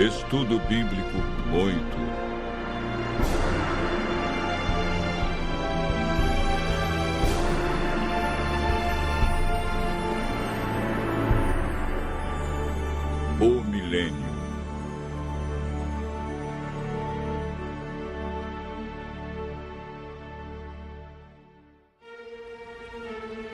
Estudo Bíblico 8. O milênio.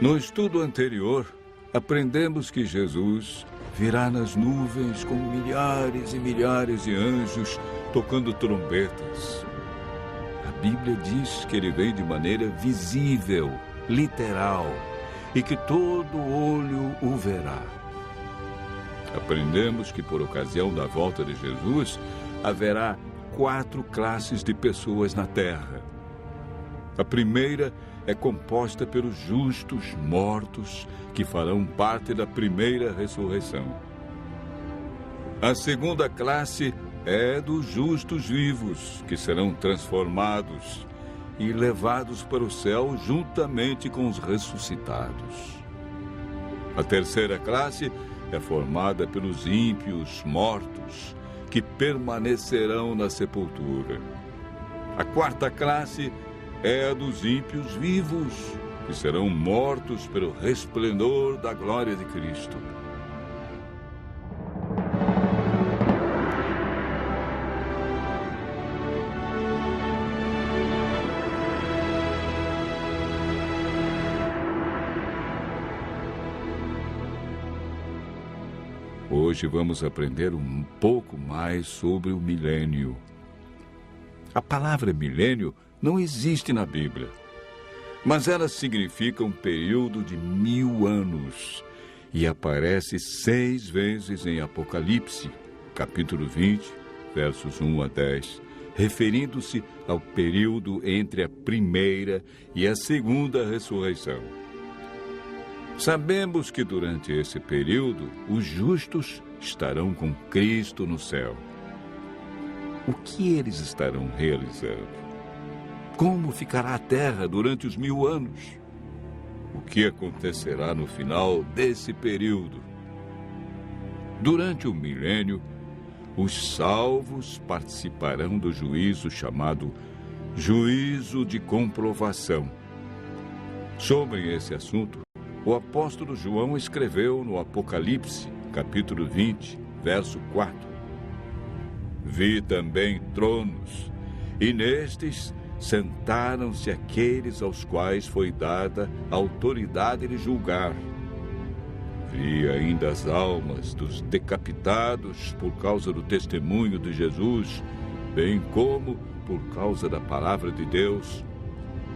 No estudo anterior, aprendemos que Jesus virá nas nuvens com milhares e milhares de anjos tocando trombetas. A Bíblia diz que ele vem de maneira visível, literal, e que todo olho o verá. Aprendemos que por ocasião da volta de Jesus, haverá 4 classes de pessoas na terra. A primeira é composta pelos justos mortos, que farão parte da primeira ressurreição. A segunda classe é dos justos vivos, que serão transformados e levados para o céu juntamente com os ressuscitados. A terceira classe é formada pelos ímpios mortos, que permanecerão na sepultura. A quarta classe é a dos ímpios vivos, que serão mortos pelo resplendor da glória de Cristo. Hoje vamos aprender um pouco mais sobre o milênio. A palavra milênio não existe na Bíblia, mas ela significa um período de 1000 anos e aparece 6 vezes em Apocalipse, capítulo 20, versos 1 a 10, referindo-se ao período entre a primeira e a segunda ressurreição. Sabemos que durante esse período, os justos estarão com Cristo no céu. O que eles estarão realizando? Como ficará a terra durante os 1000 anos? O que acontecerá no final desse período? Durante o milênio, os salvos participarão do juízo chamado juízo de comprovação. Sobre esse assunto, o apóstolo João escreveu no Apocalipse, capítulo 20, verso 4. Vi também tronos, e nestes sentaram-se aqueles aos quais foi dada a autoridade de julgar. Vi ainda as almas dos decapitados por causa do testemunho de Jesus, bem como por causa da palavra de Deus,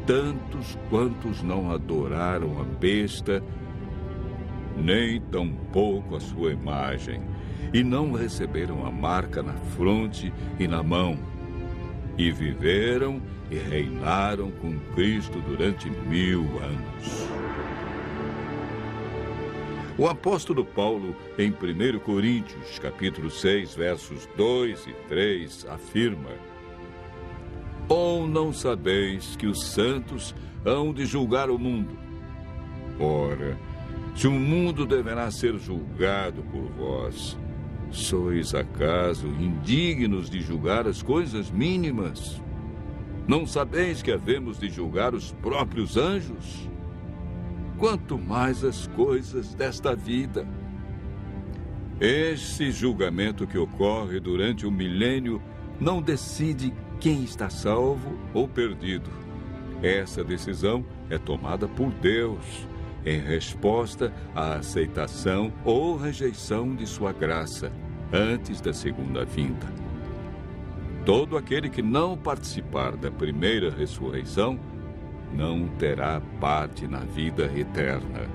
tantos quantos não adoraram a besta, nem tampouco a sua imagem, e não receberam a marca na fronte e na mão, e viveram e reinaram com Cristo durante 1000 anos. O apóstolo Paulo, em 1 Coríntios, capítulo 6, versos 2 e 3, afirma: Ou não sabeis que os santos hão de julgar o mundo? Ora, se o mundo deverá ser julgado por vós, sois acaso indignos de julgar as coisas mínimas? Não sabeis que havemos de julgar os próprios anjos? Quanto mais as coisas desta vida. Esse julgamento que ocorre durante o milênio não decide quem está salvo ou perdido. Essa decisão é tomada por Deus, em resposta à aceitação ou rejeição de sua graça, antes da segunda vinda. Todo aquele que não participar da primeira ressurreição não terá parte na vida eterna.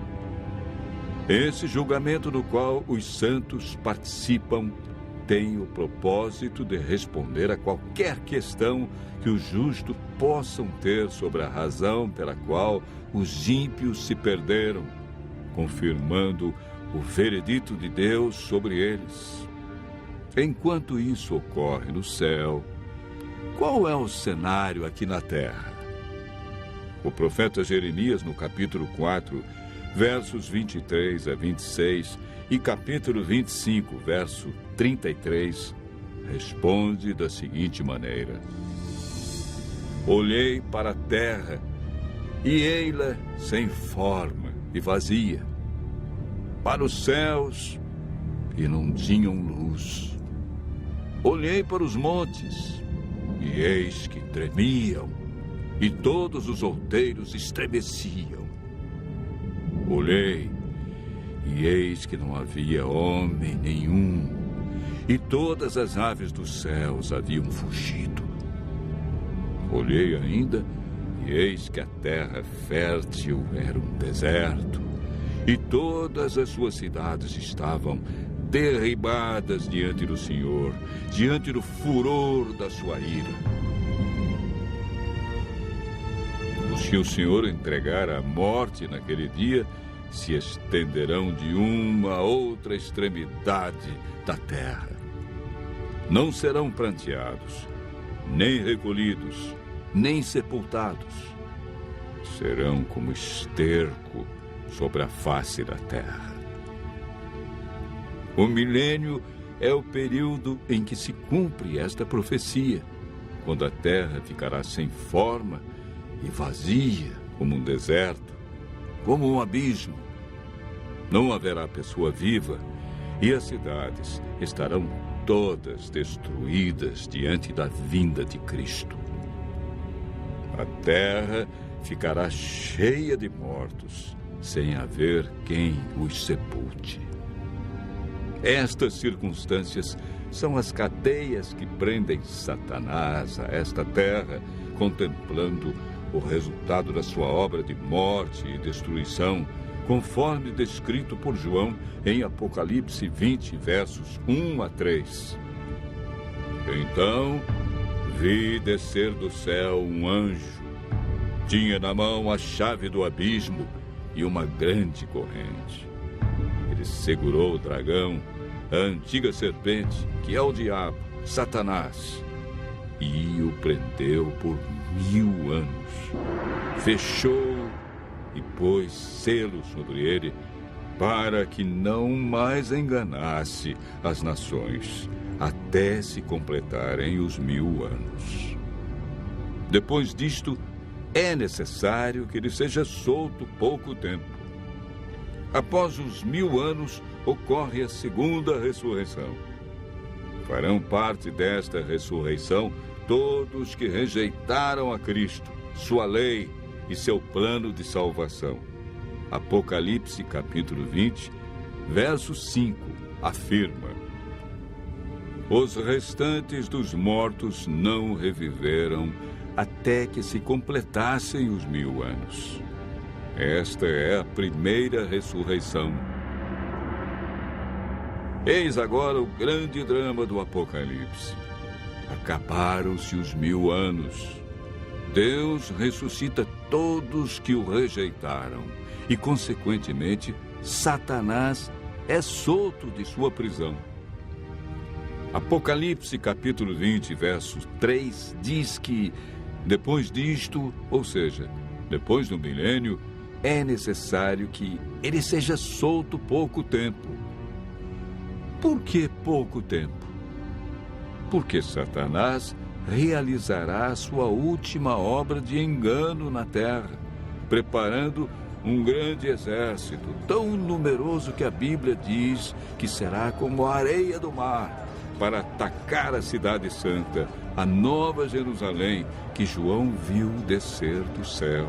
Esse julgamento no qual os santos participam tem o propósito de responder a qualquer questão que os justos possam ter sobre a razão pela qual os ímpios se perderam, confirmando o veredito de Deus sobre eles. Enquanto isso ocorre no céu, qual é o cenário aqui na terra? O profeta Jeremias, no capítulo 4, versos 23 a 26, e capítulo 25, verso 33, responde da seguinte maneira: olhei para a terra, e ei-la sem forma e vazia. Para os céus, e não tinham luz. Olhei para os montes, e eis que tremiam, e todos os outeiros estremeciam. Olhei, e eis que não havia homem nenhum, e todas as aves dos céus haviam fugido. Olhei ainda, e eis que a terra fértil era um deserto, e todas as suas cidades estavam derribadas diante do Senhor, diante do furor da sua ira. Os que o Senhor entregar à morte naquele dia se estenderão de uma a outra extremidade da terra. Não serão pranteados, nem recolhidos, nem sepultados. Serão como esterco sobre a face da terra. O milênio é o período em que se cumpre esta profecia, quando a terra ficará sem forma e vazia como um deserto, como um abismo. Não haverá pessoa viva e as cidades estarão todas destruídas diante da vinda de Cristo. A terra ficará cheia de mortos, sem haver quem os sepulte. Estas circunstâncias são as cadeias que prendem Satanás a esta terra, contemplando o resultado da sua obra de morte e destruição, conforme descrito por João em Apocalipse 20, versos 1 a 3. Então vi descer do céu um anjo. Tinha na mão a chave do abismo e uma grande corrente. Ele segurou o dragão, a antiga serpente, que é o diabo, Satanás, e o prendeu por 1000 anos. Fechou e pôs selo sobre ele, para que não mais enganasse as nações, até se completarem os 1000 anos. Depois disto, é necessário que ele seja solto pouco tempo. Após os 1000 anos, ocorre a segunda ressurreição. Farão parte desta ressurreição todos que rejeitaram a Cristo, sua lei e seu plano de salvação. Apocalipse capítulo 20, verso 5, afirma: os restantes dos mortos não reviveram até que se completassem os 1000 anos. Esta é a primeira ressurreição. Eis agora o grande drama do Apocalipse. Acabaram-se os 1000 anos. Deus ressuscita todos que o rejeitaram e, consequentemente, Satanás é solto de sua prisão. Apocalipse capítulo 20, verso 3, diz que, depois disto, ou seja, depois do milênio, é necessário que ele seja solto pouco tempo. Por que pouco tempo? Porque Satanás realizará a sua última obra de engano na terra, preparando um grande exército, tão numeroso que a Bíblia diz que será como a areia do mar, para atacar a cidade santa, a nova Jerusalém, que João viu descer do céu.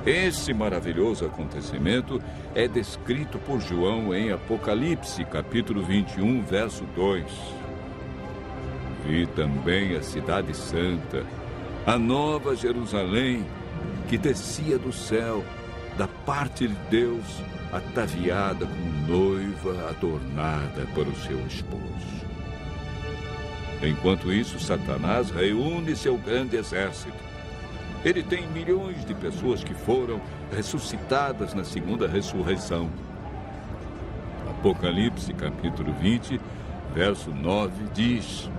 Esse maravilhoso acontecimento é descrito por João em Apocalipse, capítulo 21, verso 2. Vi também a cidade santa, a nova Jerusalém, que descia do céu, da parte de Deus, ataviada como noiva adornada para o seu esposo. Enquanto isso, Satanás reúne seu grande exército. Ele tem milhões de pessoas que foram ressuscitadas na segunda ressurreição. Apocalipse, capítulo 20, verso 9, diz: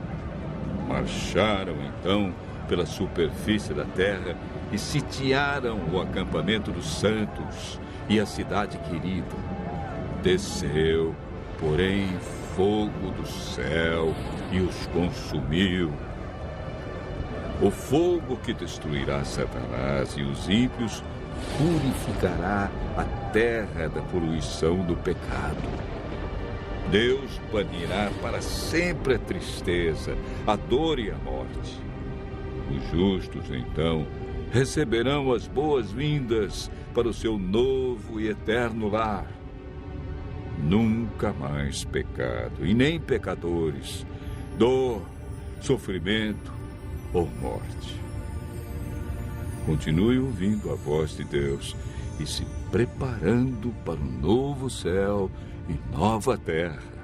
marcharam, então, pela superfície da terra e sitiaram o acampamento dos santos e a cidade querida. Desceu, porém, fogo do céu e os consumiu. O fogo que destruirá Satanás e os ímpios purificará a terra da poluição do pecado. Deus banirá para sempre a tristeza, a dor e a morte. Os justos, então, receberão as boas-vindas para o seu novo e eterno lar. Nunca mais pecado, e nem pecadores, dor, sofrimento ou morte. Continue ouvindo a voz de Deus e se preparando para um novo céu e nova terra.